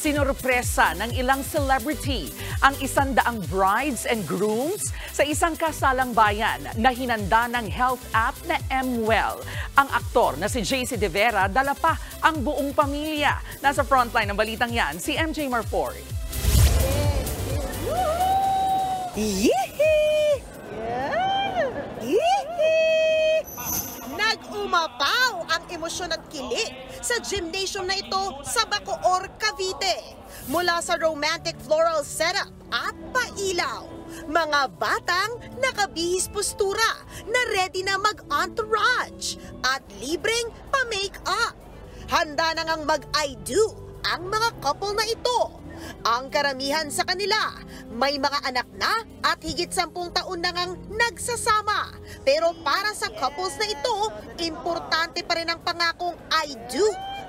Sinurpresa ng ilang celebrity ang 100 brides and grooms sa isang kasalang bayan na hinanda ng health app na MWell. Ang aktor na si JC De Vera dala pa ang buong pamilya. Nasa frontline ng balitang yan, si MJ Marfori. Nag-umapaw ang emosyon at kilig sa gymnasium na ito sa Bacoor, Cavite. Mula sa romantic floral setup at pailaw, mga batang nakabihis postura na ready na mag-entourage at libreng pa-make-up. Handa na ngang mag-I do ang mga couple na ito. Ang karamihan sa kanila, may mga anak na at higit 10 taon na ngang nagsasama. Pero para sa couples na ito, importante pa rin ang pangakong I do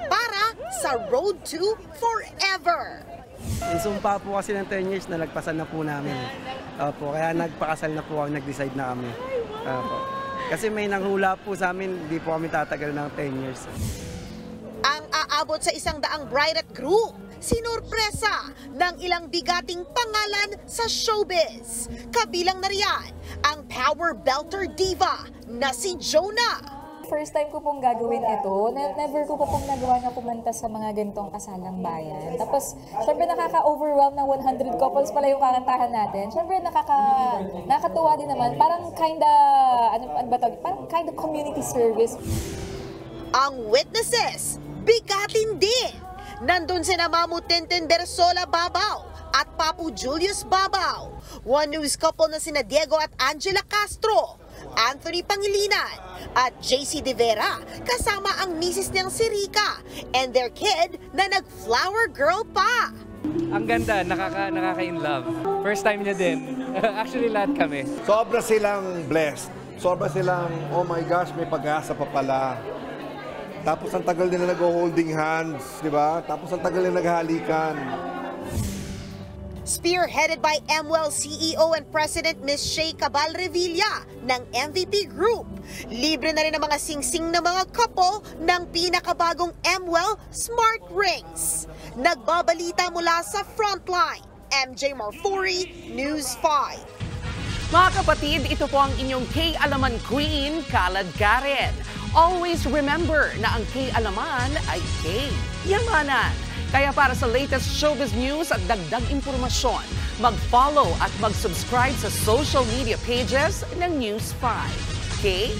para sa road to forever. Isumpa po kasi ng 10 years, nalagpasan na po namin. Opo, kaya nagpakasal na po, nag-decide na kami. Opo. Kasi may nanghula po sa amin, hindi po kami tatagal ng 10 years. Ang aabot sa 100 bride at groom, sinurpresa ng ilang bigating pangalan sa showbiz. Kabilang na riyan ang power belter diva na si Jonah. First time ko pong gagawin ito. Never ko po pong nagawa na pumunta sa mga ganitong kasalang bayan. Tapos, syempre nakaka-overwhelm na 100 couples pala yung kakantahan natin. Syempre nakakatuwa din naman. Parang parang community service. Ang witnesses, bigatin din. Nandun sina Mamu Tintin Bersola Babaw at Papu Julius Babaw. One News couple na sina Diego at Angela Castro, Anthony Pangilinan at JC De Vera, kasama ang misis niyang si Rica and their kid na nag-flower girl pa. Ang ganda, nakaka-in-love. First time niya din. Actually, lahat kami. Sobra silang blessed. Sobra silang, oh my gosh, may pag-asa pa pala. Tapos ang tagal nila nag-holding hands, di ba? Tapos ang tagal nila naghalikan. Spearheaded by MWell CEO and President Ms. Shay Cabal Revilla ng MVP Group. Libre na rin ang mga singsing na mga couple ng pinakabagong MWell Smart Rings. Nagbabalita mula sa Frontline, MJ Marfori, News 5. Mga kapatid, ito po ang inyong K-Alaman Queen, Kalad Karen. Always remember na ang K-Alaman ay K-Yamanan. Kaya para sa latest showbiz news at dagdag impormasyon, mag-follow at mag-subscribe sa social media pages ng News 5. Okay?